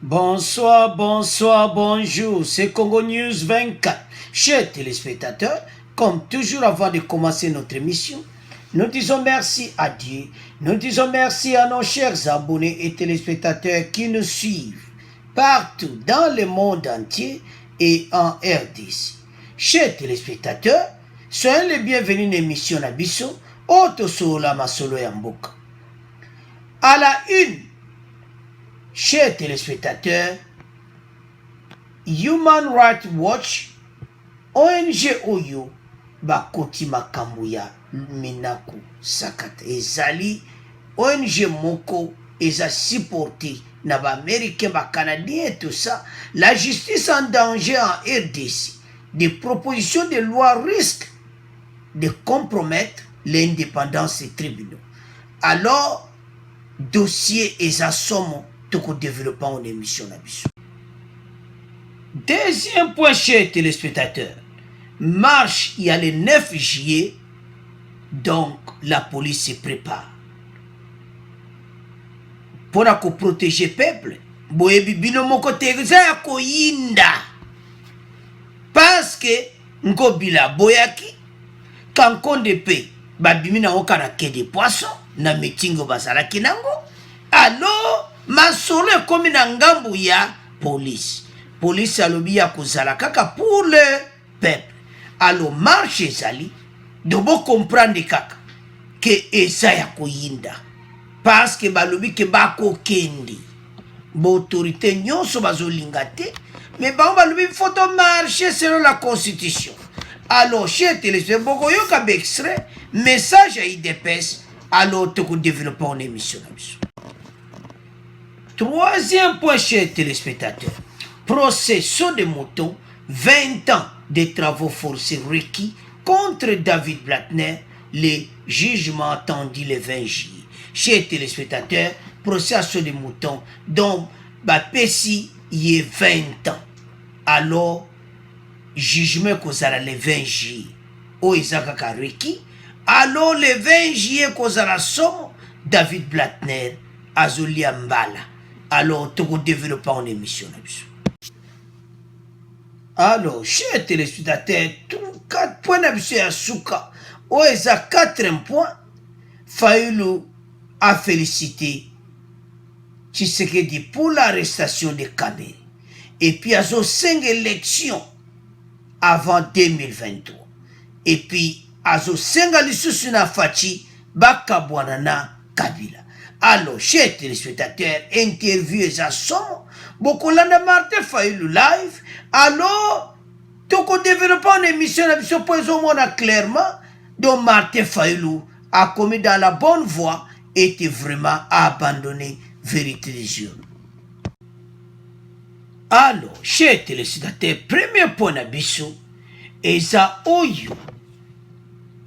Bonsoir, bonsoir, bonjour, c'est Congo News 24. Chers téléspectateurs, comme toujours avant de commencer notre émission, nous disons merci à Dieu, nous disons merci à nos chers abonnés et téléspectateurs qui nous suivent partout dans le monde entier et en RDC. Chers téléspectateurs, soyez les bienvenus dans l'émission Nabiso, Oto Sola Masolo Yamboka. À la une, chers téléspectateurs, Human Rights Watch, ONG Oyo, bakoti makambo ya Minaku Sakata. Ezali ONG moko eza supporté na ba américain, ba canadien et tout ça. La justice en danger en RDC. Des propositions de loi risquent de compromettre l'indépendance des tribunaux. Alors, dossier eza somo toko développement en émission nabiso. Deuxième point, chers téléspectateurs, marche il y a le 9 juillet, donc la police se prépare pour protéger le peuple. Boyebi bino moko teza ya koyinda parce que ngobila boyaki kankonde pe babimi na okana ke de poisson na mitingo bazalaki nango. Alors masolo ekomi na ngambu ya police. Police alobi ya kozala kaka pour le peuple. Alors marche ezali dobo comprendre kaka ke eza ya koyinda parce que balobi ke bako kendi bo autorité nyonso bazolinga te mais bango balobi photo marcher selon la constitution. Alors chers téléspectateurs, boko yoka extrait message à IDPS. Alors toko développer en émission. Troisième point, chers téléspectateurs, procession de moutons, 20 ans de travaux forcés requis contre David Blattner, le jugement attendu le 20 juillet. Chers téléspectateurs, procession de moutons, donc, Pessi y est 20 ans. Alors, jugement kozala le 20 juillet. O izakaka requis. Alors, le 20 juillet kozala somo, David Blattner, Azolia Mbala. Alors, tu développer en émission. Alors, chers téléspectateurs, 4 points d'absurde à Souka. Ou est à 4 points, Fayoulou a félicité Tshisekedi pour l'arrestation de Kamere. Et puis, il y a 5 élections avant 2023. Et puis, il y a 5 élections na Fachi, Bakabwanana Kabila. Alors, chers téléspectateurs, interview et ça son, beaucoup de Martin Fayoulou live. Alors, tout le développement de l'émission, pour les clairement, donc Martin Fayoulou a commis dans la bonne voie, était vraiment abandonné, vérité des yeux. Alors, chers téléspectateurs, premier point d'abisso, et ça, Oyo,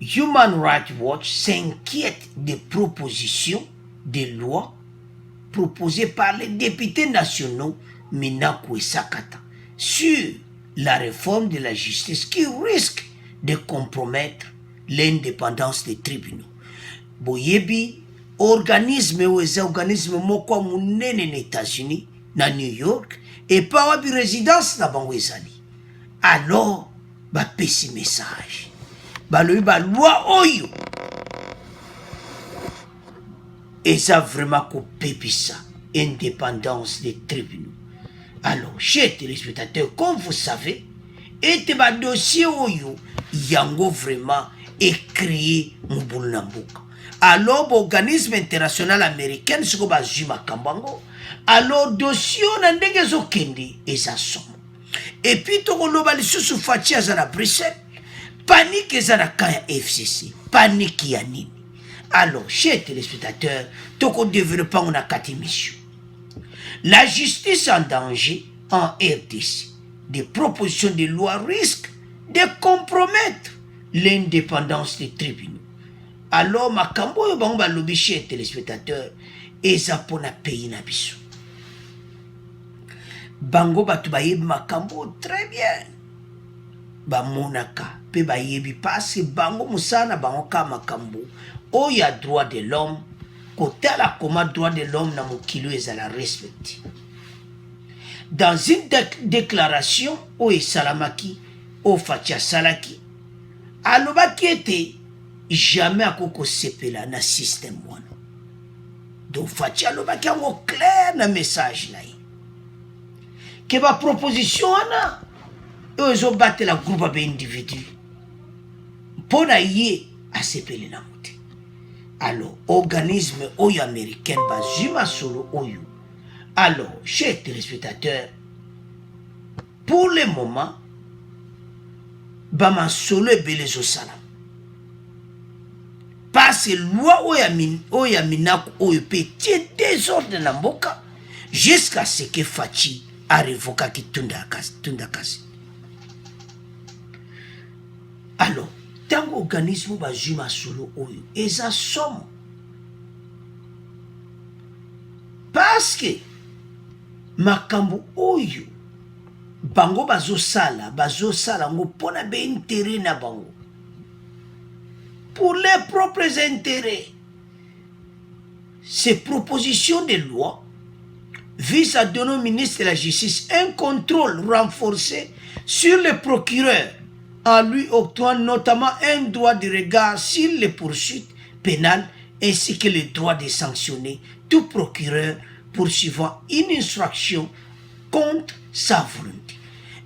Human Rights Watch s'inquiète des propositions des lois proposées par les députés nationaux Minaku et Sakata sur la réforme de la justice qui risque de compromettre l'indépendance des tribunaux. Boyebi, organisme ou les organismes moko munene aux États-Unis, na New York, et pas wabi résidence na Bangwezali. Alors, ba pesi message. Ba le ba loi oyo. Et ça vraiment coupé ça, indépendance des tribunaux. Alors, chers téléspectateurs, comme vous savez, et un dossier oyo, yango vraiment écrit Mbulnambuka. Alors, l'organisme international américain, c'est comme Juma Kambango. Alors, dossier on a ndenge kendi et ça somme. Et puis, tout le monde sous Fatia à Bruxelles, panique et à Kaya FCC, panique yanini. Alors, chers téléspectateurs, tout le développement on a 4 émissions. La justice en danger en RDC. Des propositions de loi risquent de compromettre l'indépendance des tribunaux. Alors, makambo yo bango balobi, chers téléspectateurs, et ça pour na pays na biso. Bango batu bayebi makambo très bien. Ba monaka pe bayebi parce bango musana bango ka makambo. Oh, il y a droit de l'homme, côté à la commande droit de l'homme, na mokilo ezala respecté. dans une déclaration au Salamaki, au Fatia Salaki, alobaki ete jamais akoko sepela na système wana. Donc Fatia alobaki yango clair na message na ye. Que ba proposition wana ozo batela groupe ba individu. Pona ye a sepele na mote. Alors organisme oyo américain bazuma solo oyo. Alors, chers téléspectateurs, pour le moment, bama solo ebele zo salam. Parce que loi oya minaku oyo petit désordre na mboka jusqu'à ce que Fachi a révoqué ki tunda kasi. Alors, tango organisme bazuma solo oyo eza somo. Parce que makambo oyo bango bazosala ngo pona be intérêt na bango pour leurs propres intérêts. Ces propositions de loi visent à donner au ministre de la Justice un contrôle renforcé sur le procureur en lui octroyant notamment un droit de regard sur les poursuites pénales ainsi que le droit de sanctionner tout procureur poursuivant une infraction contre sa volonté.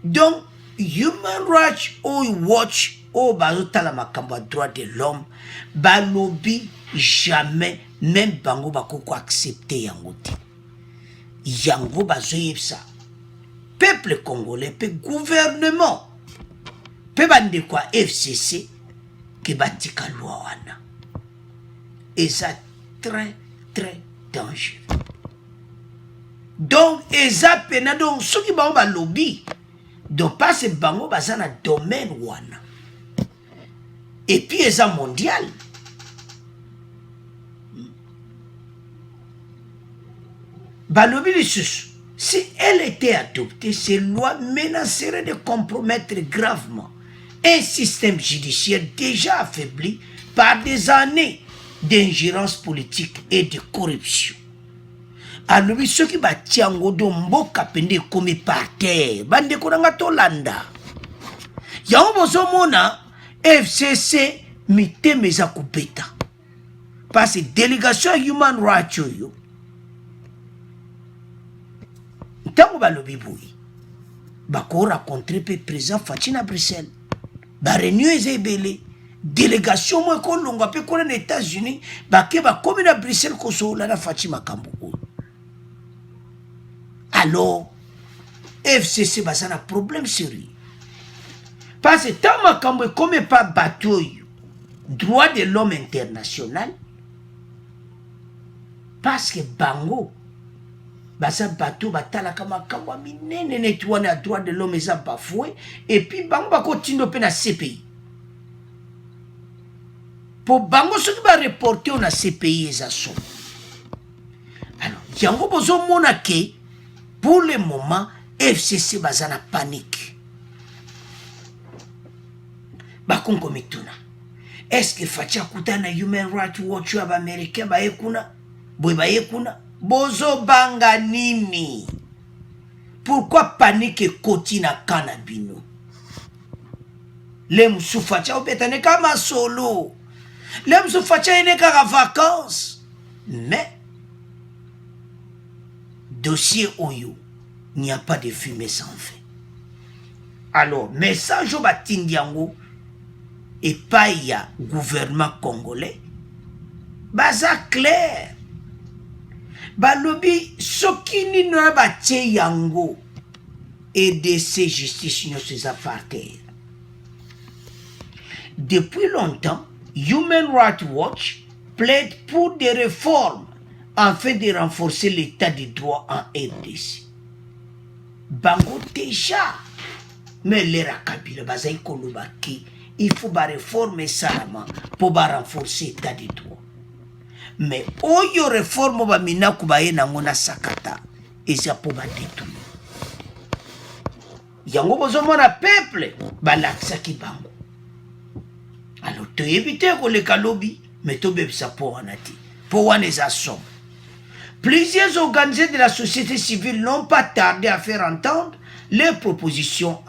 Donc, Human Rights Watch ou bazotala makambo droit de l'homme balobi jamais même bango bakoko accepter yango te. Yango bazoyebsa peuple congolais pe gouvernement pe bande kwa FCC ke batika loi wana. Et ça très très dangereux. Donc, eza pena donc soki bango ba lobby donc pas ce bango bazana domaine wana. Et puis eza mondial. Balobi lisusu, si elle était adoptée, ces lois menaceraient de compromettre gravement un système judiciaire déjà affaibli par des années d'ingérence politique et de corruption. Alobi soki batiango do mboka pende komi par terre bande konanga tolanda yango bozomona FCC miteme eza kubeta parce que délégation human rights oyo ntango balobi boyi bako rencontrer pe président Fachi na Bruxelles ba réunion eza ebele délégation mo ekolonga pe kona na États-Unis bake bakomi na Bruxelles kosola na Fachi makambo oyo. Alors, FCC a un problème sérieux. Parce que tant que comme pas bateau, droit de l'homme international, parce que bango, basa bateau batala kama kama minene netouana droit de l'homme est bafoué, et puis bango ba continue na CPI. Pour bango ce qui va reporter on a CPI eza son. Alors, yango bozo monake. Pour le moment, FCC bazana panique. Bakongo mituna. Est-ce que Fachi akutana Human Rights Watch aba américain ba yekuna? Boy ba yekuna? Bozo banga nini? Pourquoi panique koti na kanabino? Le msu Fachi obetane kama solo. Le msu Fachi ene kaka vacances. Mais dossier Oyo, il n'y a pas de fumée sans feu. Alors, message au Batindiango et pas il y a gouvernement congolais, baza clair. Balobi, sokini no batie yango et de ces justice no ses affaires. Depuis longtemps, Human Rights Watch plaide pour des réformes afin de renforcer l'état de droit en RDC. Bango déjà, mais l'era Kabila, bazaï kolobaki, il faut ba réformer salama pour ba renforcer l'état de droit. Mais oyo réforme ba minaku ba ye nango na sakata, et ça pour ba détruire. Yango bozomona peuple, ba laksaki bango. Alors, tu évites que les kalobi, mais tu bébé ça pour en ati. Pour en les assom. Plusieurs organisés de la société civile n'ont pas tardé à faire entendre leurs propositions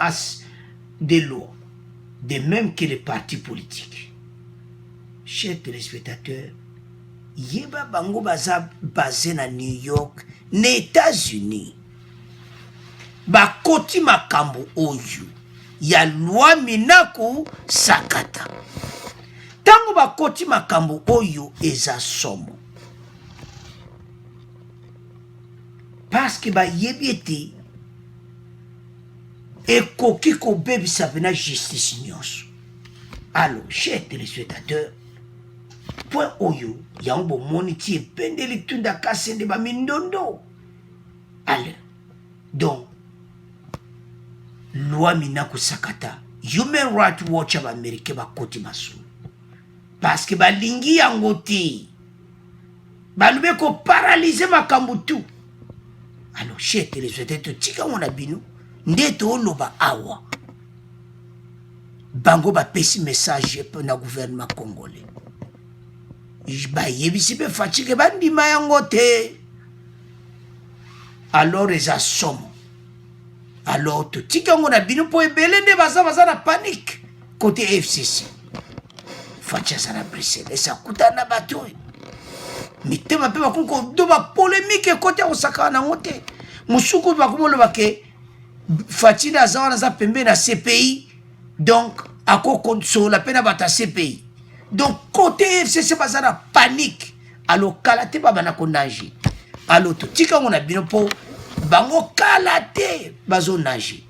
de loi, de même que les partis politiques. Chers téléspectateurs, Yeba Bango baza basé na New York, les États-Unis. Bakoti makambo oyo ya loi minaku sakata. Tango bakoti makambo oyo eza somo. Parce que yebi ete ekoki kobebisa pena justice nyonso. Alors, chers téléspectateurs, point oyo yango bomoni ti ependeli tunda kasende ba mindondo. Alors, donc loi minaku sakata, Human Rights Watch ba Amerike ba koti masolo. Parce que balingi yango te. Balube ko paralyser makambo tout. Alors, chers téléspectateurs, tika mona bino, ndeto oloba awa. Bango ba pesi message pour na gouvernement congolais. Ba yebisi be fatigué bandima yango te. Alors les assomme. Alors tout tika mona bino po ebele nde baza na panique côté FCC. Fatia sana Bruxelles, ça kutana bato. Mitema pe bakunko do ba polémique côté osaka na ngote. Musuku bakumo lo bake Fatina zawana za pembe na CPI. Donc ako console la peine bata CPI. Donc côté FCC baza na panique. Alors kalate ba bana kondanger. Alors to tika ngona bino po bango kalate bazo nager.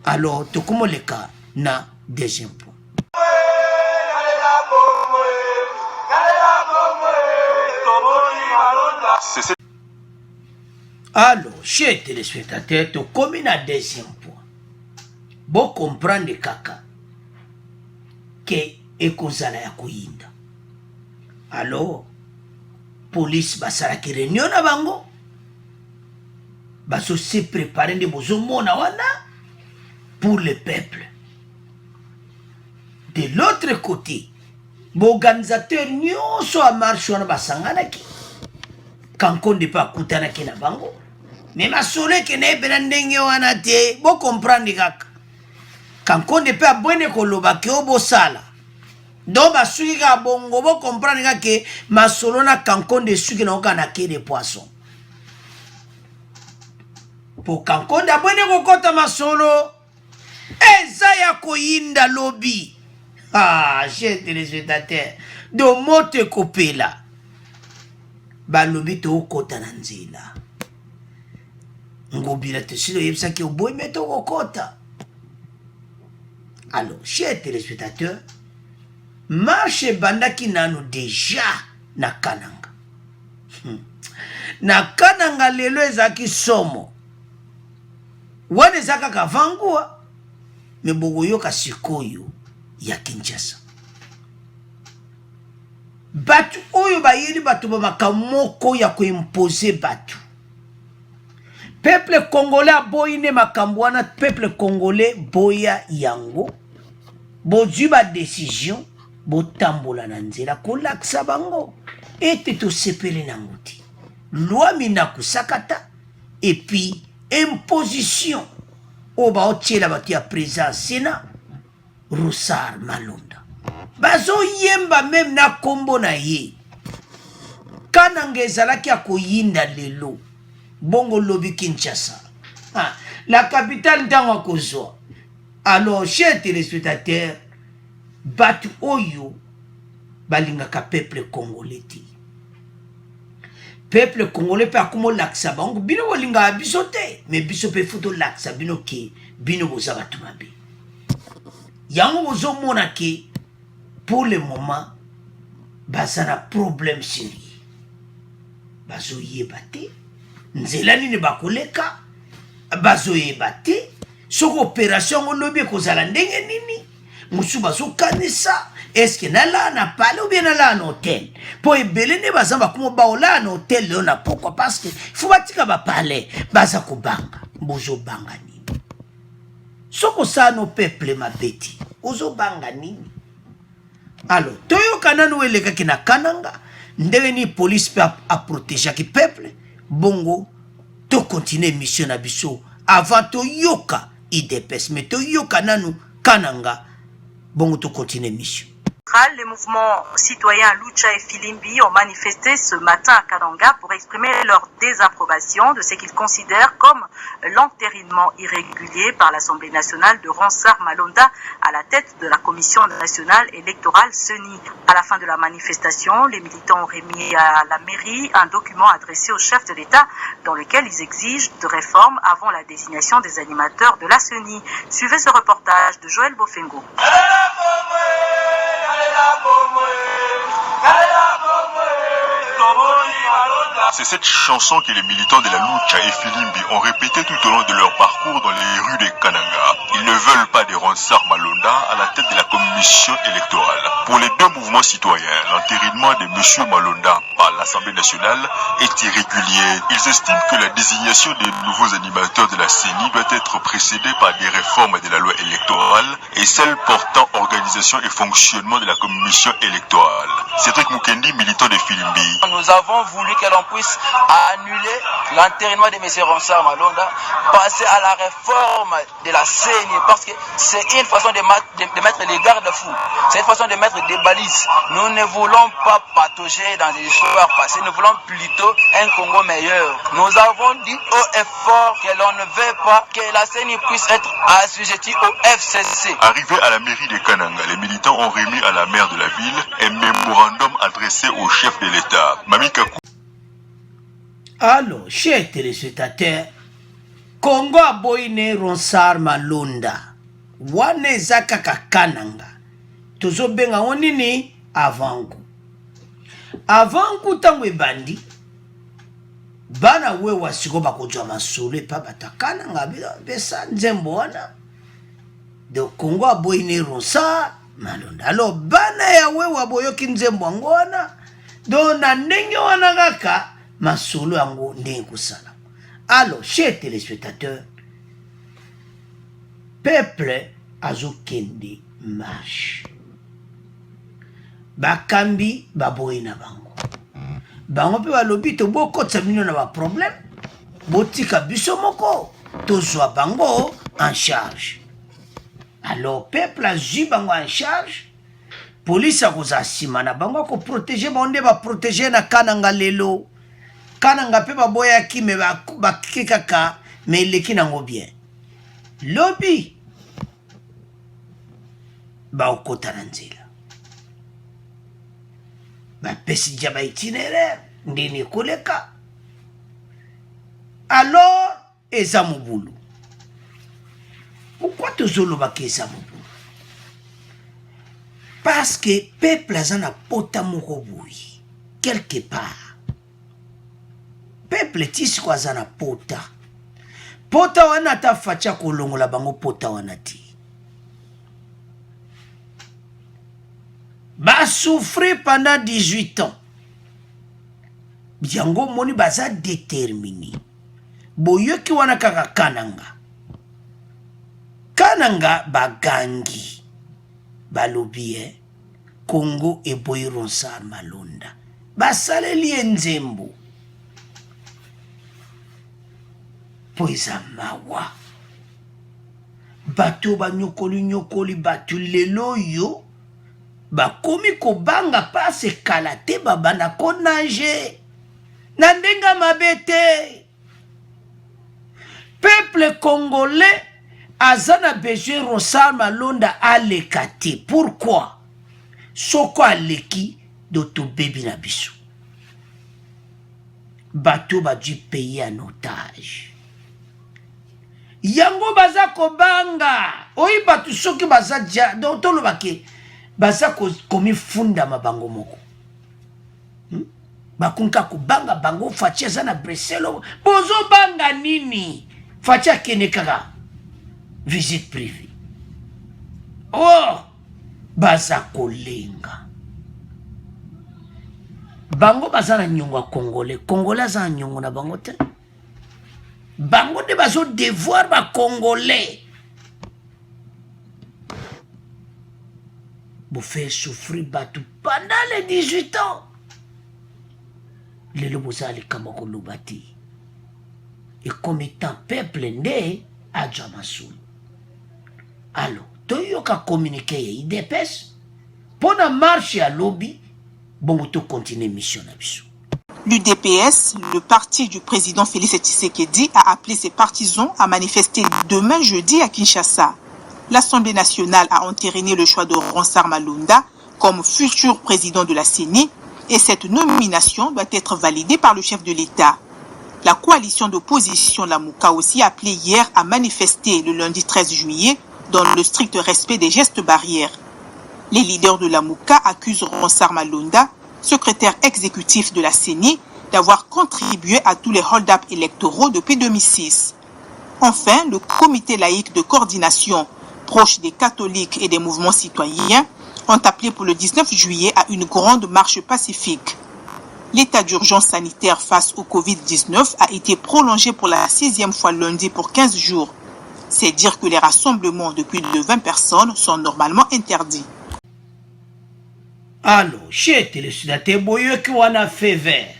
Alors to komo leka na deuxième point. Alors, chers téléspectateurs, tu commis à deuxième point. Bon comprendre kaka que ekozala ya koyinda. Alors, police basala ki réunion na bango. Baso se préparer de bozo mona wana pour le peuple. De l'autre côté, l'organisateur nyonso a marche wana basangana ki. Kankonde pa kutana ki na bango. Mais ma sole ke ne bena ndenge wana te, bo comprendre kaka. Kankonde pe abwene koloba ke obo sala. Do ba suki ka bongo bo comprendre kaka ke ma solo na kankonde suki na oka na ke de poisson. Po kankonde abwene kokota ma solo, eza ya koyinda lobi. Ah, chers téléspectateurs, do mote kopela. Ba lobi to okota na nzela. Ngobila te silo yebisa ki oboy meto kokota. Alors, chers téléspectateurs, marche bandaki nano déjà na Kananga. Na Kananga lelo ezaki somo. Wane zaka kavangua, me bogoyoka sikoyo ya Kinshasa. Batu oyo bayeli batu ba makamoko ya koimpose batu. Peuple congolais a boyine makambwana, peuple congolais boya yango. Bozwi ba décision, bo tambola na nzela kolakisa bango. Ete to sepele nango ti. Loi minaku sakata et puis imposition oba otiela batu ya président Sénat Roussard Malonda. Bazo yemba même na kombo na ye. Kananga ezalaki akoyinda lelo. Bongo lobi Kinshasa. Ah, la capitale ntango kozwa. Alors, chers téléspectateurs, batu oyo balingaka peuple congolais ti. Peuple congolais pe akomo laksa bango bino bolinga biso te, mais biso pe foto laksa bino ke bino boza batu mabe. Yango bozo mona ke pour le moment baza na problème sérieux. Bazo yeba te. Nzela nini bakoleka bazo yeba te. Soko opération olobi kozala ndenge nini musu bazo kanisa. Est-ce que nala na pale ou bien nala na hôtel? Po ebele ne baza bakumo baola na hôtel leo na pourquoi? Parce que faut batika ba pale baza kobanga. Bozo banga nini? Soko sa no peuple mabeti. Ozo banga nini? Alors, toyo kananu eleka kina Kananga. ndenge police peut a protéger ki peuple bongo to continuer mission na biso avant to yoka IDPS mais to yoka nanu kananga bongo to continuer mission. Les mouvements citoyens Lucha et Filimbi ont manifesté ce matin à Kananga pour exprimer leur désapprobation de ce qu'ils considèrent comme l'entérinement irrégulier par l'Assemblée nationale de Ronsard Malonda à la tête de la Commission nationale électorale CENI. À la fin de la manifestation, les militants ont remis à la mairie un document adressé au chef de l'État dans lequel ils exigent de réformes avant la désignation des animateurs de la CENI. Suivez ce reportage de Joël Bofengo. C'est cette chanson que les militants de la Lucha et Filimbi ont répété tout au long de leur parcours dans les rues de Kananga. Ils ne veulent pas de Ronsard Malonda à la tête de la commission électorale. Pour les deux mouvements citoyens, l'entérinement de M. Malonda par l'Assemblée nationale est irrégulier. Ils estiment que la désignation des nouveaux animateurs de la CENI doit être précédée par des réformes de la loi électorale et celle portant organisation et fonctionnement de la commission électorale. Cédric Mukendi, militant de Filimbi. Nous avons voulu que l'on puisse annuler l'entérinement de M. Ronsard Malonda, passer à la réforme de la CENI, parce que c'est une façon de mettre les garde-fous, c'est une façon de mettre des balises. Nous ne voulons pas patauger dans des histoires passées, nous voulons plutôt un Congo meilleur. Nous avons dit haut et fort que l'on ne veut pas que la CENI puisse être assujettie au FCC. Arrivés à la mairie de Kananga, les militants ont remis à la maire de la ville un mémorandum adressé au chef de l'État, Mami Kakou. Alors, chers téléspectateurs, Congo a boyne Ronsard Malonda. Wane zakaka Kananga. Tozo benga onini avangu. Avangu tangwe bandi. Bana we wasiko bakojwa masole pa batakananga besa nzembo wana. De Congo a boyne Ronsard Malonda. Alors, bana ya we waboyoki nzembo ngona. Do na ndenge wana kaka masolo yango ndenge kosala. Alors, chers téléspectateurs, peuple azokende marche. Bakambi baboyi na bango. Bango pe balobi to bokotsa bino na ba problème. Botika biso moko tozwa bango en charge. Alors, peuple azwi bango en charge. Police a koza sima na bango ko protéger bonde ba protéger na Kananga lelo. Kananga pe baboya ki me ba kikaka me leki nango bien. Lobby ba okota na nzela. Ba pesi jaba itinéraire ndini koleka. Alors eza mobulu. Pourquoi tozoloba ke eza mobulu? Parce que peuple azana pota moko boui quelque part. Peuple tisi kwa zana pota. Pota wana ta facha kolongola bango pota wana ti. Ba souffrir pendant 18 ans. Biango moni baza déterminé. Boyoki wana kaka Kananga. Kananga bagangi. Balobi Congo et boyi Ronsard Malonda. Basaleli nzembo. Poeza mawa. Bato ba nyokoli batu lelo yo. Bakomi kobanga pase kalate babana konage. Nandenga mabete. Peuple congolais azana besoin Ronsard Malonda alekati. Pourquoi? Soko aleki doto bebi na biso. Bato ba du pays en otage. Yango baza kobanga. Oyi batu soki baza dia. Donc tolo bake. Baza komi funda mabango moko. Bakunka kubanga bango fachi azana Breselo. Bozo banga nini? Fachi akene kaka. Visite privée. Oh! Baza kolenga. Bango baza na nyongo Congolais. Congolais aza na nyongo na bango te. Bango de bazo devoir ba Congolais. Vous faites souffrir Batou pendant les 18 ans. lelo bozali kama koloba te. Et comme étant peuple nde adja masulu. Alors, toyoka communiquer ya IDPS pona marche ya lobby bongo to continuer mission na biso. L'UDPS, le parti du président Félix Tshisekedi, a appelé ses partisans à manifester demain jeudi à Kinshasa. L'Assemblée nationale a entériné le choix de Ronsard Malonda comme futur président de la CENI et cette nomination doit être validée par le chef de l'État. La coalition d'opposition Lamuka aussi a appelé hier à manifester le lundi 13 juillet dans le strict respect des gestes barrières. Les leaders de Lamuka accusent Ronsard Malonda, secrétaire exécutif de la CENI, d'avoir contribué à tous les hold-up électoraux depuis 2006. Enfin, le comité laïque de coordination proche des catholiques et des mouvements citoyens ont appelé pour le 19 juillet à une grande marche pacifique. L'état d'urgence sanitaire face au Covid-19 a été prolongé pour la 6e fois lundi pour 15 jours. C'est dire que les rassemblements de plus de 20 personnes sont normalement interdits. Alors, chez téléspectateurs, boyoki wana fait vert.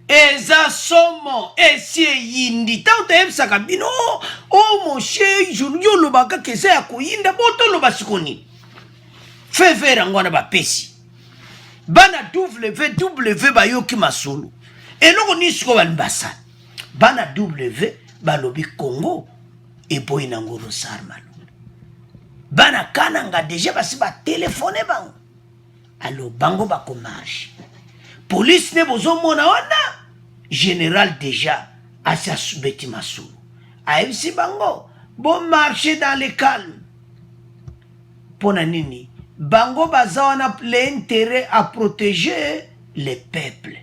Eza somo esie yindi tauta ebisaka bino o mon cher Julio lobaka kese ya koyinda boto loba sikoni. Fait vert ngwana ba pesi. Bana WW bayoki masolo. Eloko nisiko banbasa. Bana W balobi Congo et boy nango Ronsard Malonda. Bana kananga déjà basi ba téléphoner bango. Alors bango ba ko marche. Police ne bozo mona wana. Général déjà asa subeti masolo. Aibisi bango bon marcher dans le calme. Pona nini bango bazawana l'intérêt à protéger les peuples.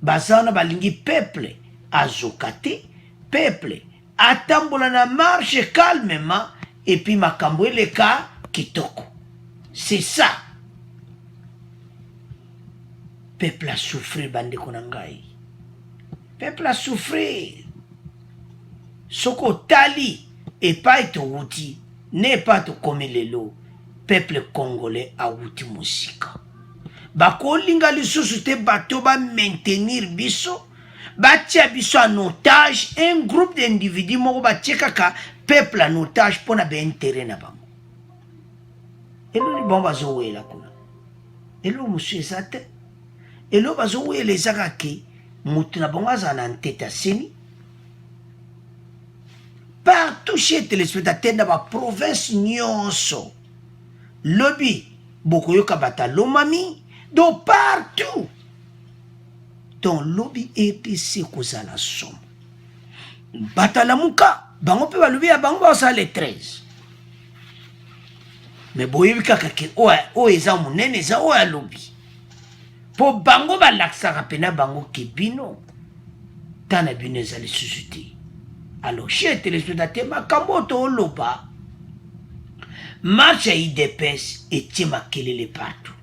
Bazawana balingi peuple azokate, peuple atambola na marche calmement et puis makambo eleka kitoko. C'est ça. Peuple a souffert bande konangai. Peuple a souffert. Soko tali et pas et outi n'est pas tout comme lelo. Peuple congolais a outi musika. Bako linga lisusu te bato ba maintenir biso. Batia biso en otage un groupe d'individus moko batia kaka peuple en otage pona be intérêt na bango. Elo ni bomba zo wela kuna. Elo musu ezate. Elo bazo wela ezaka ke mutu na bango aza na nteta seni. Partout chez téléspectateurs dans la province nyonso. Lobby bokoyoka bata lomami donc partout. Donc lobby EPC kozala somme. Bata lamuka bango pe balobi ya bango ba les 13. Mais boyebi kaka ke o eza munene eza o ya lobby. Po bango ba laksaka pena bango ke bino tana bino eza les susciter. Alors, chez téléspectateurs, makambo to loba, marche à IDPS et tima kelele partout.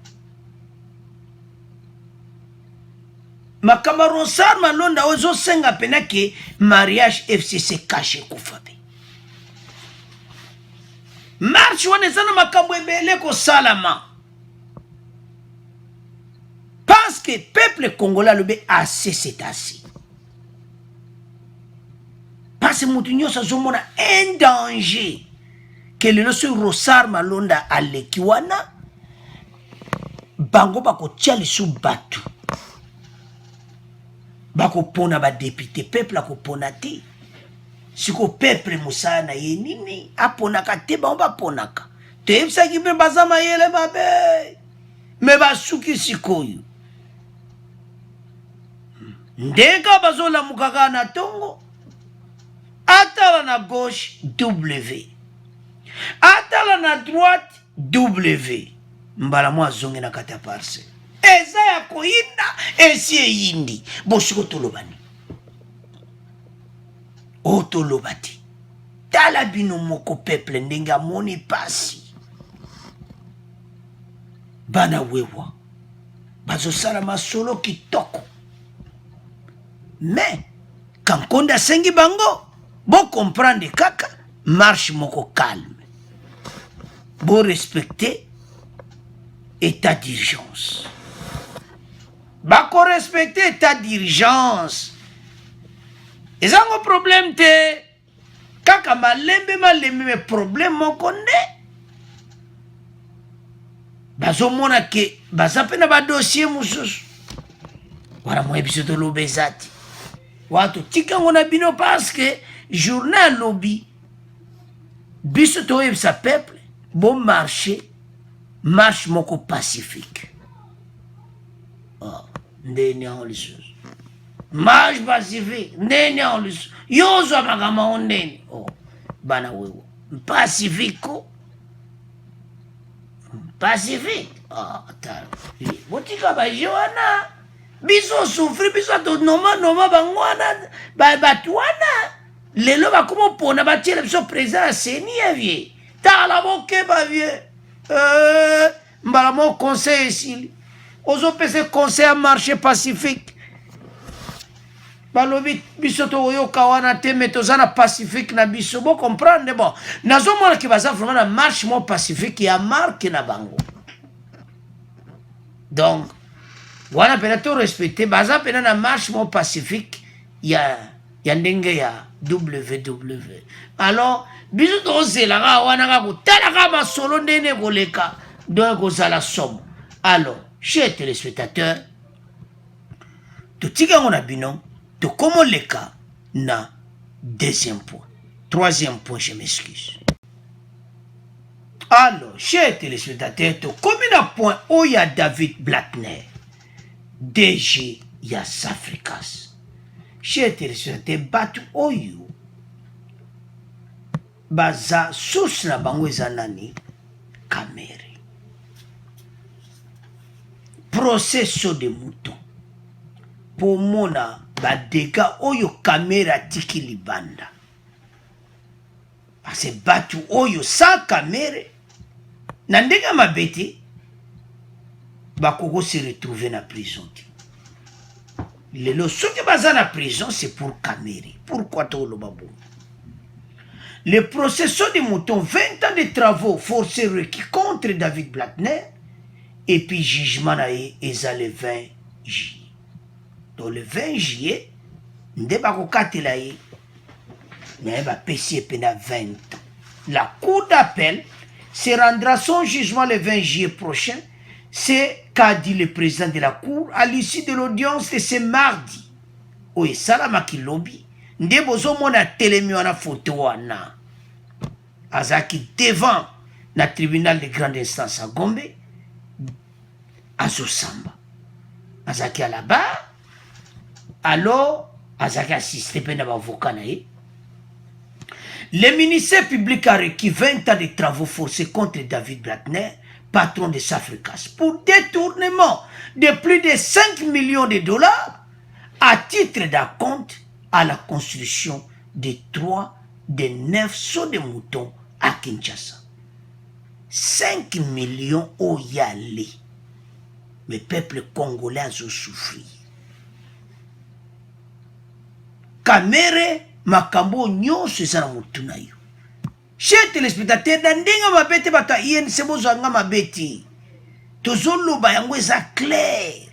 Makamba Ronsard Malonda ozo senga pena ke mariage FCC caché kufabe. Marche wane zana makambo ebele ko salama. Parce que peuple congolais le assez c'est assez. Parce que Moutinho sa zomona un danger que le noso Ronsard Malonda alekiwana bango bako tiali sous batu bako pona ba député peuple ako pona te siko peuple musana ye nini aponaka te bango ba ponaka te ebisa ki pe bazama yele mabe me basuki sikoyo ndeka bazola mukaka na tongo. Atala na gauche, W. Atala na droite, W. Mbala mwa zonge na kata parse. Eza ya koyinda, esi e yindi. Boshiko tolobani. O tolobati. Tala bino moko peuple ndenga moni pasi. Bana wewa. Bazo salama solo kitoko. Mais, quand konda sengi bango, bon comprendre kaka marche moko calme. Bon respecter état d'urgence. bako respecter état d'urgence. Ezango problème te. Kaka malembe me problème moko nde. Bazomona ke bazape na ba dossier mususu. Wana mwebiso to lobezati. Watu tika ngona bino parce que journal lobby biso to sa peuple bon marché marche moko pacifique. Oh, ndeni en lisu. Marche pacifique, ndeni en lisu. Yozo magama ondeni. Oh, bana wewe. Pacifique. Pacifique. Oh, tala. Botika ba Joana. Biso souffrir, biso to noma bangwana batuana. Lelo bakomo pona batiele biso président seni vie. Tala boke ba vie. Mbala mo conseil ici. Ozo pese conseil à marché pacifique. Balobi biso to yoka wana te metozana pacifique na biso bo comprendre bon. Nazo mona ki baza vraiment na marche mo pacifique ya marque na bango. Donc wana pena to respecter baza pena na marche mo pacifique ya ndenge ya WW. Alors biso to zela ga wana ga kutala ga masolo ndene koleka donc kozala somme. Alors chers téléspectateurs, tout tika ngona bino to comment le cas na deuxième point. Troisième point, je m'excuse. Alors, chers téléspectateurs, to comme na point où il y a David Blattner, DG Yas Africas. Chers téléspectateurs, batu oyo baza source na bango ezanani Kamere. Procès sur des moutons. Pour mona ba dega oyo Kamera tiki libanda. Parce que batu oyo sa Kamere nandega mabete bakoko se retrouver na prison. Lelo soki baza na prison c'est pour Kamere. Pourquoi to lo babou? Le processus des moutons, 20 ans de travaux forcés requis contre David Blattner et puis jugement na le 20 juillet. Donc le 20 juillet, nde bakokatela ye mais va payer pendant 20 ans. La cour d'appel se rendra son jugement le 20 juillet prochain. C'est qu'a dit le président de la cour à l'issue de l'audience de ce mardi. Oye salamaki lobby nde bozo mona telemi wana photo wana azaki devant na tribunal de grande instance à Gombe azosamba azaki à la barre. Alors azaki assisté pe na avocat na ye. Le ministère public a requis 20 ans de travaux forcés contre David Blattner, patron de Safricas, pour détournement de plus de 5 millions de dollars à titre d'acompte à la construction de 3 des 9 sauts de moutons à Kinshasa. 5 millions au yale. Le peuple congolais a souffert. Kamere makambo nyonso eza na motu na yo. Chers téléspectateurs, na ndenge mabete bata INC bozanga mabeti. Tozoloba yango eza clair.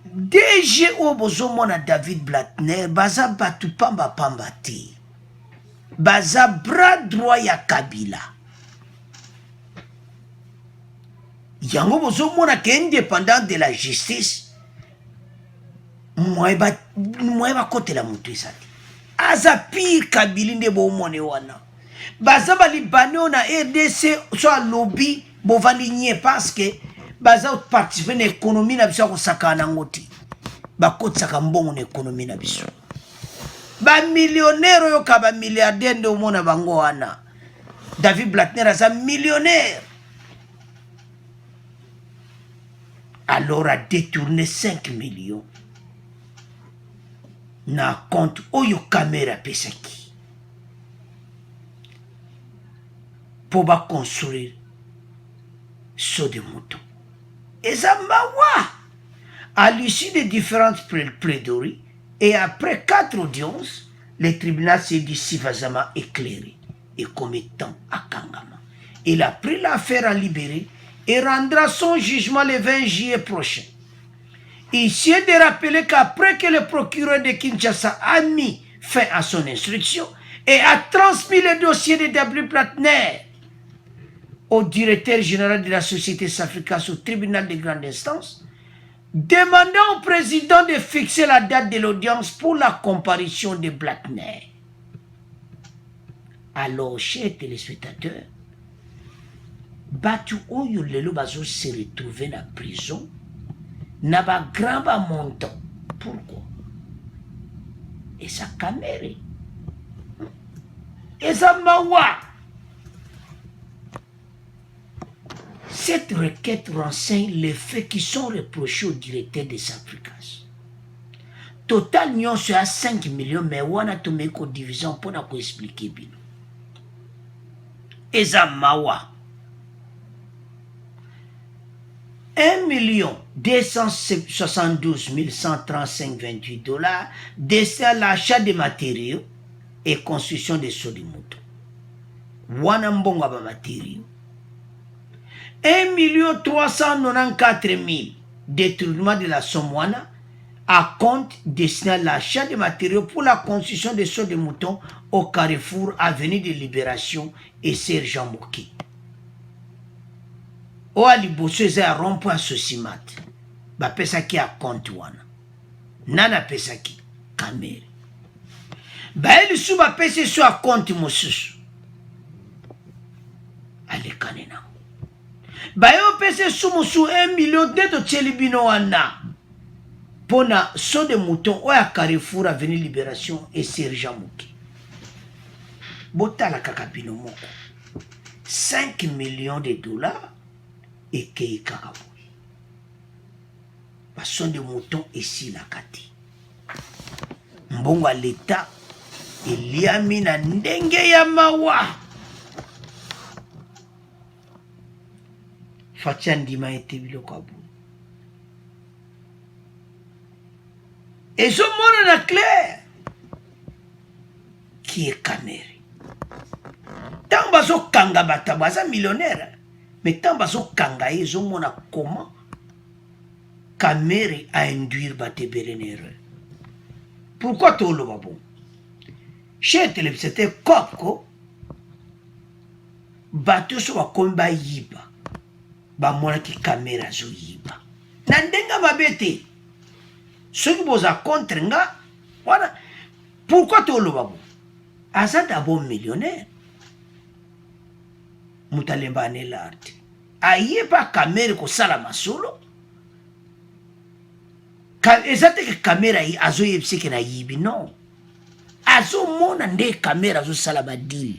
DG o bozomona David Blattner baza batu pamba pamba te. Baza bras droit ya Kabila. Yango bozomona ke indépendant de la justice. Moi ba kote la mutu isati. Aza pire Kabila nde bo mone wana. Baza ba libano na RDC so lobby bo valigné parce que baza participer na économie na biso ko sakana ngoti. Ba kotsaka mbongo na économie na biso. Ba millionnaire yo ka ba milliardaire nde mona bango wana. David Blattner aza millionnaire. Alors a détourné 5 millions. Na compte oyo Kamera pesaki pour ba construire saut de moutons. Et Zambawa, à l'issue de différentes plaidoiries et après 4 audiences, le tribunal s'est dit suffisamment éclairé et commettant à Kangama. Il a pris l'affaire à libérer et rendra son jugement le 20 juillet prochain. Ici est de rappeler qu'après que le procureur de Kinshasa a mis fin à son instruction et a transmis le dossier de W. Platner au directeur général de la société Safricas au tribunal de grande instance, demandant au président de fixer la date de l'audience pour la comparution de Platner. Alors, chers téléspectateurs, Batu Oyo Lelo Bazo se retrouvé dans la prison, n'a pas grand montant. Pourquoi? Et sa caméra. Et sa mawa. Cette requête renseigne les faits qui sont reprochés au directeur des Safricas. Total, nous sommes à 5 millions, mais on a tombé en division pour nous expliquer bien. Et ça mawa. 1 272 135,28 $, destiné à l'achat de matériaux et construction des sauts de moto. Wana mbonga ba matériaux. 1 394 000 détournement de la somme wana à compte destiné à l'achat de matériaux pour la construction des sauts de moutons au carrefour Avenue de Libération et Sergent Moki. O aliboso eza rond-point Sosimat. Ba pesa ki a compte wana. Nana pesa ki kamere. Ba eli su ba pesa su a compte mosusu. Ale kanena. Ba yo pesa su mosu 1 million de tchelibino wana. Pona so de mouton o ya Carrefour Avenue Libération et Sergent Moki. Bota la kakapino moko. 5 millions de $. Et qui kakaboui. Parce de mouton ici la kati. Mbongo à l'état. Il y a mis na ndenge ya mawa. Fatiandima ete biloko abou. Et ce monde na clair. Qui est Kameri. Tant baso kanga batabaza millionnaire. Mais tant baso kanga ils ont mona comment Kameri a induire Batebele en erreur. Pourquoi tout le bon? Chez c'était Kopko bateau soit comme ba yiba. Ba mona ki Kamera zo yiba. Nandenga babete. Ceux qui bosa contre nga voilà. Pourquoi tout le bon? Asa d'abord millionnaire. Mutalemba ne l'art. Aïe pas Kamera ko sala masolo. Ezate que Kamera yi azo yepse ke na yibi non. Azo mona nde Kamera azo sala badil.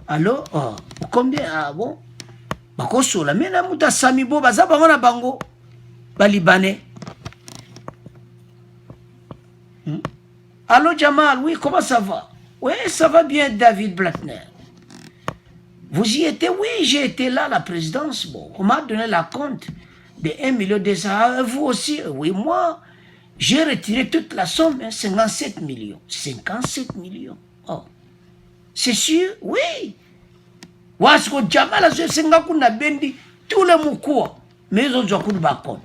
Alors combien ah bon? Bako sola mena muta sami bo baza bango na bango. Balibane. Allô Jamal, oui, comment ça va? Oui, ça va bien David Platner. Vous y étiez? Oui, j'ai été là à la présidence. Bon, on m'a donné la compte de 1 million de ça. Vous aussi? Oui, moi, j'ai retiré toute la somme, 57 millions. 57 millions. Oh. C'est sûr? Oui. Wasko Jamal a fait 50 bendi tous les moukoua. Mais ils ont joué coup de bacon.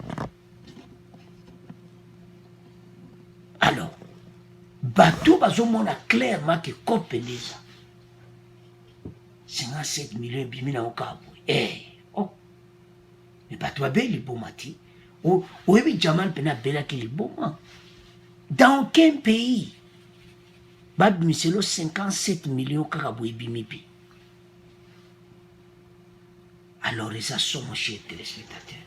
Alors, bateau, bazo mona clairement que Kopeleza. 57 millions bimina au cabo. Eh, oh. Mais pas toi belle bomati. Oh, oui, Jamal pena bella qui les boma. Dans quel pays? Bab miselo 57 millions carabo et bimipi. Alors, les a sont chez téléspectateurs.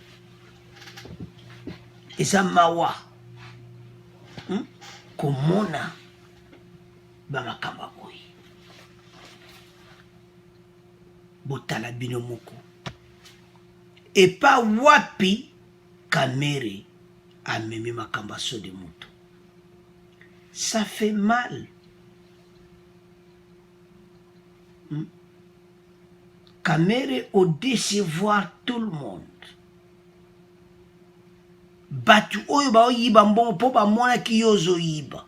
Et ça mawa. Comment on a Bamakamba boy. Botala binomoko. Et pas wapi Kamere a mémé Makamba so de moto. Ça fait mal. Kamere au décevoir tout le monde. Batu oyo ba yiba mbongo po ba mwana ki yozo yiba.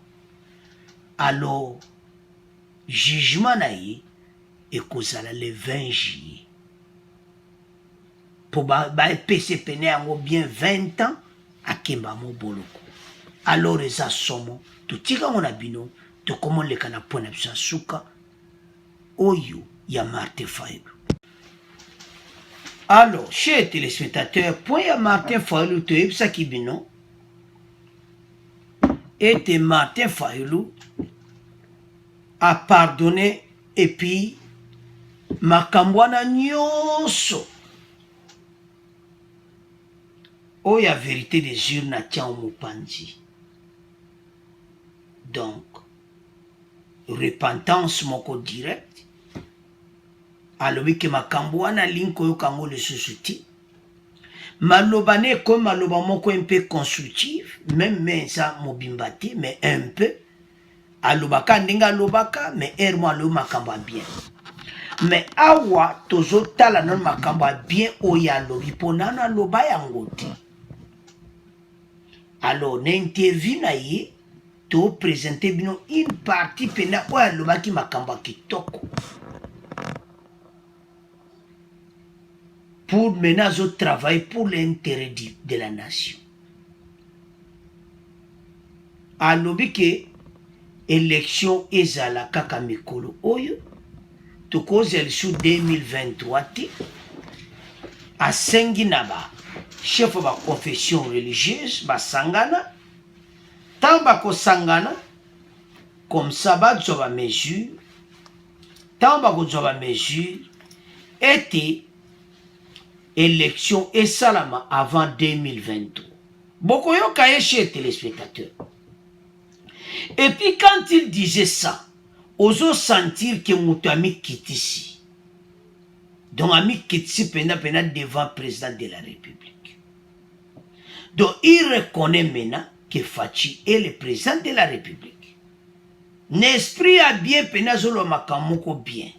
Alors jugement na ye ekozala le 20 juillet. pour PC pene yango bien 20 ans akemba mo boloko. Alors eza somo totika ngona bino to comment le kana pona bisa suka oyo ya Martin Fayulu. Alors, chers téléspectateurs, point ya Martin Fayulu to yebisa kibino et Martin Fayulu a pardonné et puis makambwana nyonso oyo ya vérité des urnes atia mopanzi. Donc repentance moko direct alobi ke makambo wana linko yo kango le susuti maloba ne comme maloba moko un peu constructif même ça mobimbati mais un peu alobaka ndinga alobaka mais mo alo makambo bien mais awa tozo tala non makambo bien oya alobi ponana loba yango te. Alors n'interview na ye to présenter bino une partie pena oya alobaki makambo kitoko pour maintenant travailler pour l'intérêt de la nation. Alobi ke élection ezala kaka mikolo oyo tokoza sous 2023 ti asengi na ba chef ba confession religieuse basangana tamba ko sangana comme ça ba mesure tamba ko mesure était élection et salama avant 2023. Beaucoup yon kaye chez téléspectateurs. Et puis quand il disait ça, oso sentir que Moutami quitte ici. Donc ami quitte ici pena devant le président de la République. Donc il reconnaît maintenant que Fachi est le président de la République. N'esprit a bien pena zolo makamoko bien.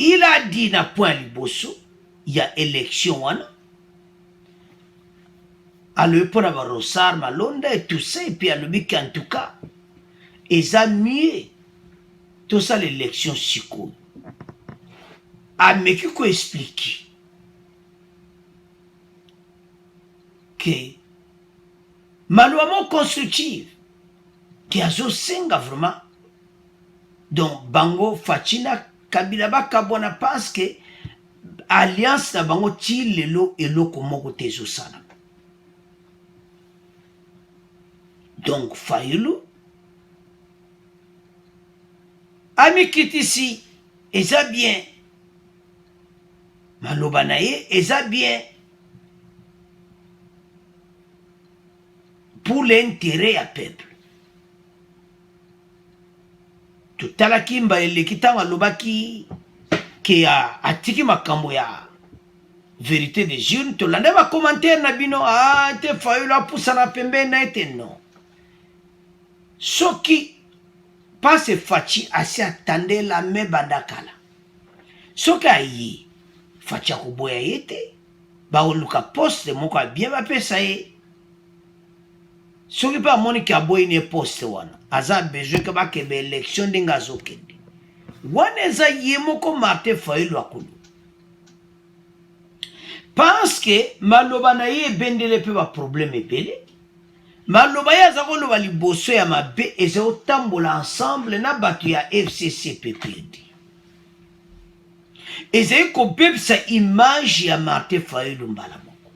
Il a dit na point liboso, il y a élection wana. Alors pour avoir Ronsard Malonda et tout ça, et puis à lui qu'en tout cas, ils ont mis tout ça l'élection psycho. A mais qui explique que malheureusement constructive, qui a senga vraiment, donc Bango Fachina Kabila Bakabona pense que alliance na bango ti lelo eloko moko tezo sana. Donc Fayulu ami kitisi eza bien maloba na ye eza bien pour l'intérêt ya peuple. Tutala kimba elekita malobaki ke atiki makambo ya vérité des urnes to landa ba commentaire na bino te Fayulu apusa na pembe na ete non. Soki passe Fachi asi attendait la me bandakala. Soki ayi Fachi akuboya yete ba oluka poste moko bien ba pesa ye. Soki pa moni ki aboyi ne poste wana aza besoin que ba kebe élection dinga zokende. Wana eza ye moko Martin Fayulu akulu. Parce que maloba na ye bendele pe ba problème ebele. Maloba ya za koloba liboso ya mabe eza otambola ensemble na batu ya FCC PPD. Eza ko bebisa image ya Martin Fayulu mbala moko.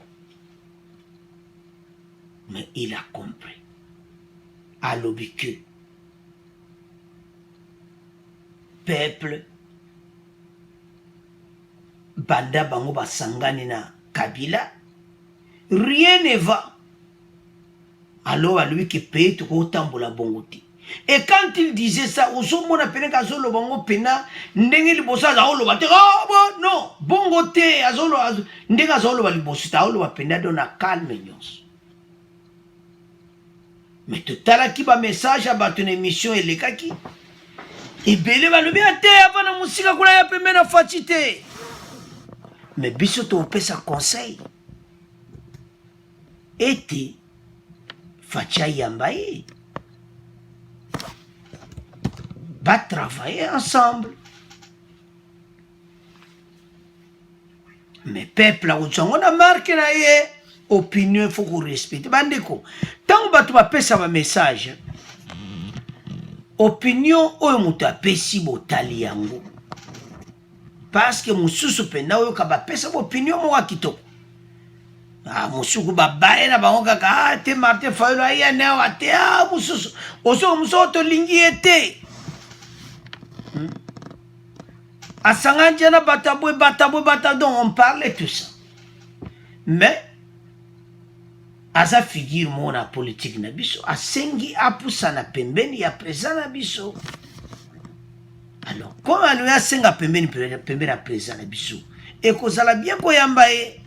Mais il a compris. Alobi que peuple banda bango basangani na Kabila rien ne va. Alors à lui qui paye tout autant pour la bongoti. Et quand il disait ça, au sommet on appelait Azolo Bongo Pena, Ndengeli Bossa Zaolo Bate, oh non, Bongote, Azolo, Ndengazolo Balibosita, Olo Pena donna calme nyos. Mais tout à l'heure qui va message à battre une émission et les kaki. Et belé va le bien te avant la musique à quoi il a na fatité. Mais bisoto on peut sa conseil. Était Facha Yambaye va travailler ensemble. mais peuple on a marqué na ye opinion faut qu'on respecte bandeko tant bato bapesa ba message opinion oyo moto apesi botali yango parce que mosusu penda oyo ka bapesa ba opinion moko kitoko mosuku babaye na bango kaka te Martin Fayulu aya na wa te mosusu oso tolingi ete asanganje na batabwe donc on parle tout ça mais aza figure mo na politique na biso asengi apusana pembeni ya président na biso alors comme alo ya senga pembeni ya président na biso ekozala bien koyamba ye.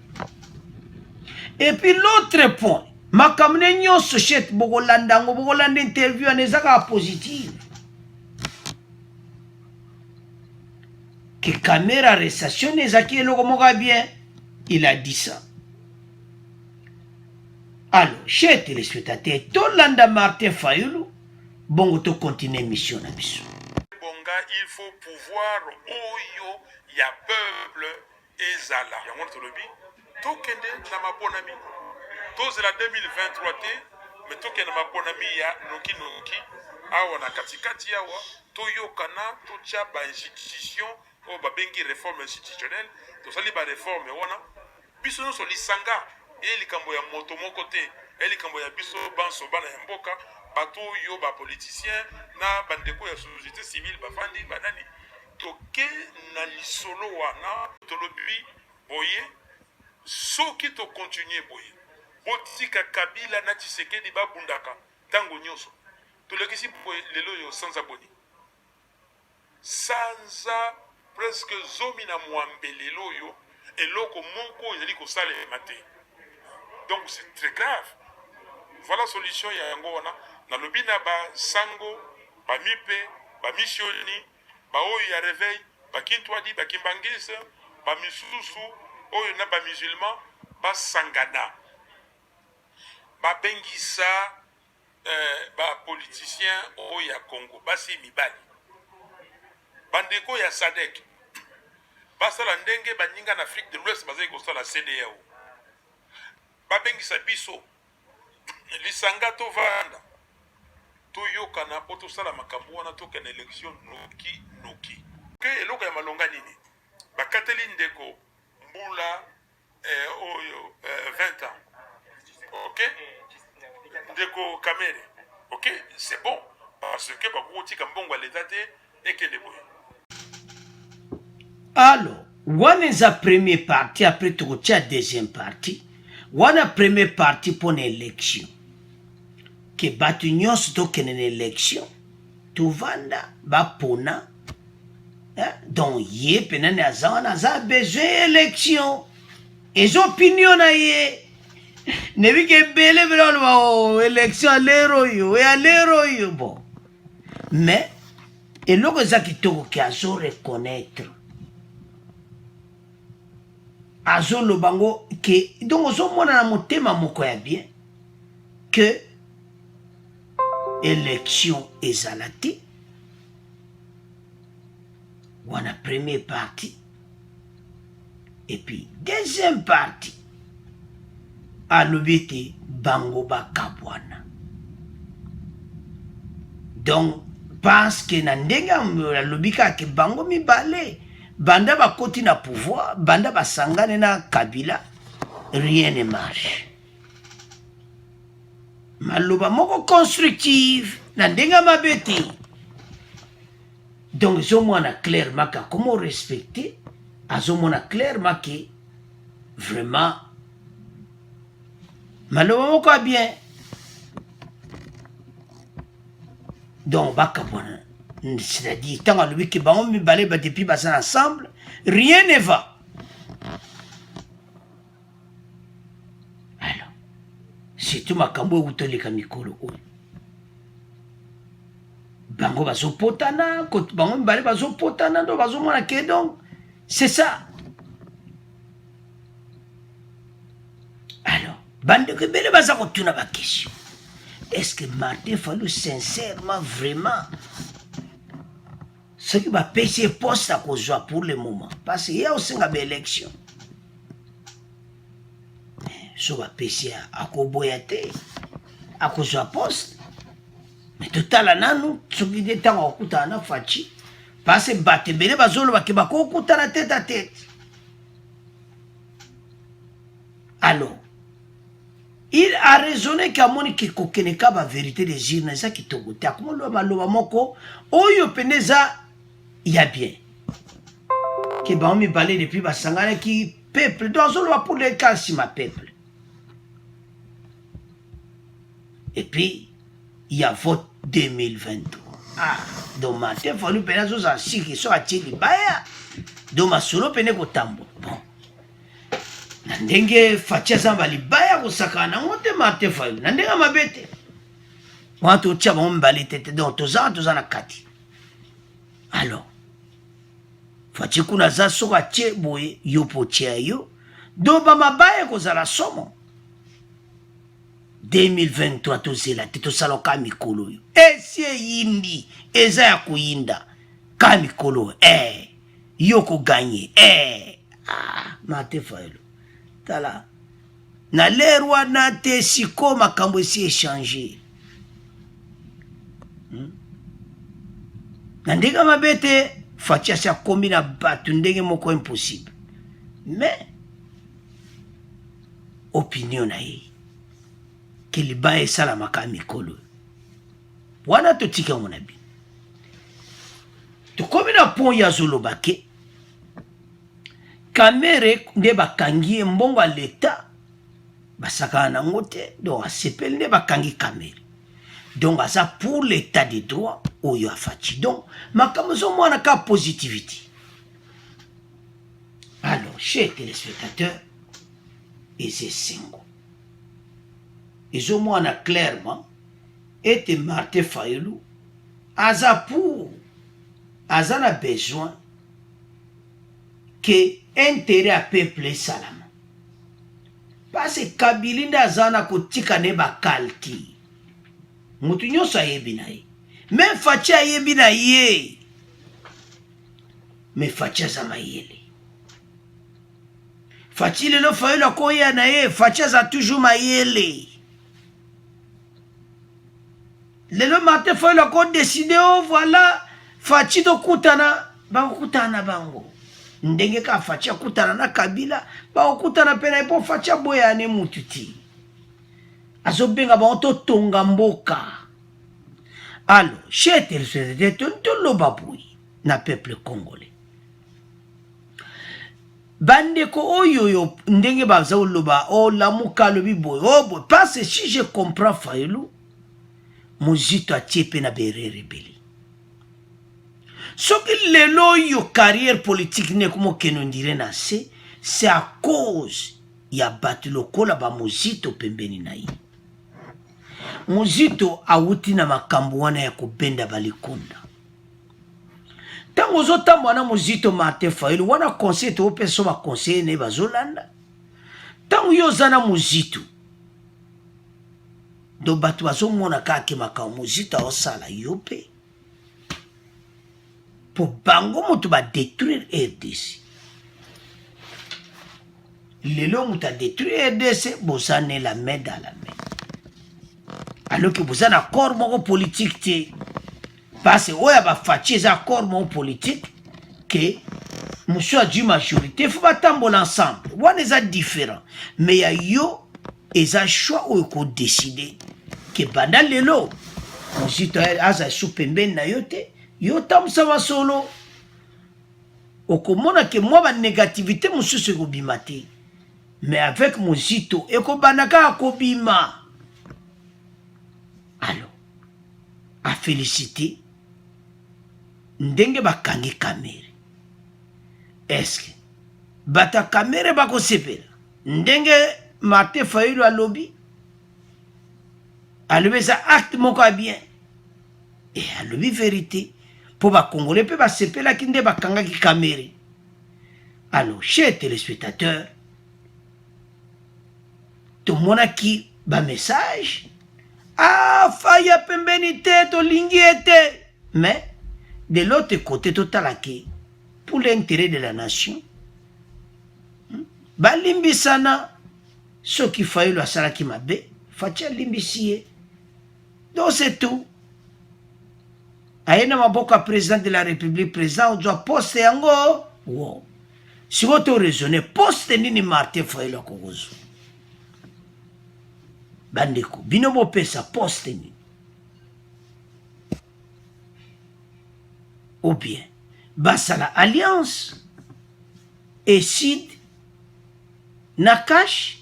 Et puis l'autre point, makamne nyonso chet bokolanda interview anezaka positive. Que caméra arrestation nezaki eloko moka bien, il a dit ça. Alors, chers téléspectateurs, tolanda Martin Fayulu, bongo to continuer mission na biso. Bonga, il faut pouvoir oyo ya peuple ezala. Yango tolobi tokende na maponami tozela 2023 te mais tokende na maponami ya noki awa na katikati awa toyokana totia ba institution o babengi réforme institutionnelle tozali ba réforme wana biso nyonso lisanga likambo ya moto moko te likambo ya biso banso bana ya mboka bato oyo ba politicien na bandeko ya société civile bafandi banani toke na lisolo wana tolobi boye soki to continuer boye botika Kabila na Tshisekedi babundaka tango nyonso tolekisi boye lelo yo sanza boni sanza presque zomi na mwambe lelo yo eloko moko ezali kosalema te donc c'est très grave. Voilà solution ya yango wana na lobi na ba sango ba mipe ba misioni ba oyo ya réveil ba kintwadi ba kimbangisa ba misusu oyo na ba musulman ba sangana ba bengisa ba politicien oyo ya Congo basi mibali bandeko ya SADC basala ndenge baninga na Afrique de l'Ouest bazali kosala CEDEAO ba bengisa biso lisanga tovanda toyokana po tosala makambo wana tokende élection noki ke eloko ya malonga nini bakateli ndeko mbula oyo 20 ans ok ndeko Kamere ok c'est bon parce que bakotika mbongo à l'état te ekende boye. Alors wana eza premier parti après tokotia deuxième partie wana premier parti pour une élection que batu nyonso tokende na élection tovanda bapona donc ye penani aza wana aza besoin élection ezo opinion na ye nebike ebele vele oloba élection alero yo bon mais eloko eza kitoko ke azo reconnaître azoloba ngo ke donc ozomona na motema moko ya bien que élection ezala te wana premier parti et puis deuxième parti alobi ete bango bakabwana donc parce que na ndenge alobi kaka bango mibale banda bakoti na pouvoir banda basangane na Kabila rien ne marche maloba moko constructive na ndenge mabe te donc ezomona clairement ka comment respecter azomona clairement que vraiment maloba moko a bien donc bakabwana c'est-à-dire tant à lui que bango mibale ba depuis baza ensemble rien ne va. Alors surtout makambo utoleka mikolo oyo bango bazopotana bango mibale bazopotana ndo bazomona ke donc c'est ça. Alors bande ke bele baza kotuna ba question est-ce que Martin Fayulu sincèrement vraiment ce qui va payer poste à cause pour le moment parce qu'il y a aussi une élection so bapesi akoboya te akozwa poste me totala nanu soki nde ntango akokutana na Faci parce bato ebele bazolobaki bakokutana tete à tete. Alors il a raisonné qu'amoni kikokene ka vérité des urnes eza kitoko te akomoloba maloba moko oyo pene eza ya bien ke bango mibale depuis basanganaki peuple donc azoloba pour le cas nsima peuple. Et puis il y a vote 2023. Ah, donc Martin Fayulu pene azozala siki so atie libaya donc masolo pene kotambola bon na ndenge Faci azamba libaya kosakana nango te Martin Fayulu na ndenge mabe te wana totia bango mibale tete donc toza na kati. Alors Faci kuna aza soko atie boye yo po tia yo donc bamabaya kozala somo 2023 tozela te tosala ka mikolo oyo esi eyindi eza ya koyinda ka mikolo yo koganye Martin Fayulu tala na lere wana te siko makambo esi échange na ndenge mabe te Faci asi akomi na bato ndenge moko impossible mais opinion na ye ke libaya esalamaka mikolo wana totika yango na bino tokomi na pont ya azoloba ke Kamere nde bakangi ye mbongo ya leta basakana nango te donc asepeli nde bakangi Kamere donc aza pour l'état de droit oyo ya Faci donc makambo ezomona ka positivité. Alors chers téléspectateurs eza esengo ezomona clairement ete Martin Fayulu aza pour aza na besoin que intérêt à peuple esalama parce que Kabila nde aza na kotika ne bakalti mutu nyonso ayebi na ye même Faci ayebi na ye mais Faci aza mayele Faci lelo Fayulu akoya na ye Faci aza toujours mayele lelo Martin Fayulu akodeside voilà Faci tokutana bakokutana bango ndenge ka Faci akutana na Kabila bakokutana pena epo Faci aboyane mutu ti azobenga bango totonga mboka. Alors chers téléspectateurs toloba boyi na peuple congolais bandeko oyo ndenge baza oloba olamuka lobi boye boye parce que si je comprends Fayulu muzito atie pe na berere beli soki lelo oyo carrière politique ne komo kenondire na c'est à cause ya bato lokola ba muzito pembeni na ye muzito awuti na makambo wana ya kobenda balikonda tango ozotambola na muzito Martin Fayulu wana conseil toopesa baconseiller ne bazolanda tango yo oza na muzito do bato bazomona kaka makambo muzito aosala yo mpe po bango moto badétruire RDC lelo moto adétruire RDC bozane la main dans la main alors que vous avez un accord moko politique te parce que oya ba Faci eza accord moko politique que monsieur a du majorité faut batambola ensemble wana eza différent mais ya yo eza choix oyo ko décider que banda lelo muzito aza sous pembeni na yo te yo tambusa basolo okomona ke mwa ba négativité mosusu ekobima te mais avec muzito ekobanda kaka kobima. Alors a félicité ndenge bakangi Kamere est-ce que bata Kamere bakosepela ndenge Martin Fayulu alobi eza acte moko ya bien et alobi vérité po bakongolais mpe basepelaki nde bakangaki Kamere. Alors chers téléspectateurs tomonaki bamessage faya pembeni te tolingi ete mais de l'autre côté totalaki pour l'intérêt de la nation balimbisana ce qui faillit le salaki mabe fatia limbisiye. Donc c'est tout. Aïna maboka président de la République, président on doit poster yango. Wow. Si vous raisonnez, poste nini Martin Fayulu Kogozo. Bandeko, binomo pesa poste nini. Ou bien, basala alliance et Sid Nakash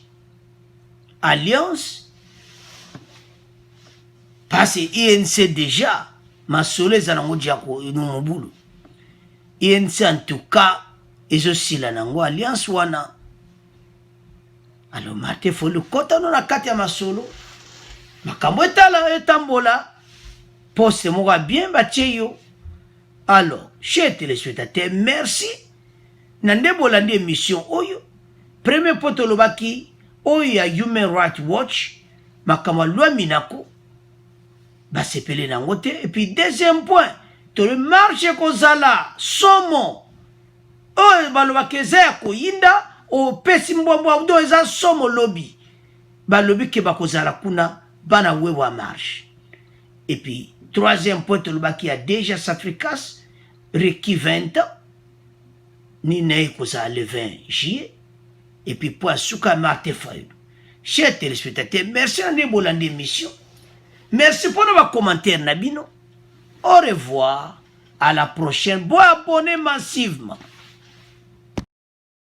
alliance parce que INC déjà masole zanango diako inumobulu INC en tout cas ils aussi la nango alliance wana alors Martin Fayulu kota no na kati ya masolo makambo etala etambola poste moka bien batieyo. Alors, chers téléspectateurs, merci. Nande bolandi émission oyo. Premier poto lobaki oyo ya Human Rights Watch makama loi minako ba sepele nango te. Et puis deuxième point, to le marché kozala somo oyo balobaki eza ko yinda o pesi mbombo do eza somo lobby. Ba lobby ke bakozala kuna bana wewa marche. Et puis troisième point, qui a déjà s'africasse, requis 20 ans, ni n'est le 20 juillet, et puis pour Souka Martin Fayulu. Chers téléspectateurs, merci à nous pour l'émission. Merci pour nos commentaires, Nabino. Au revoir, à la prochaine. Bon abonné massivement.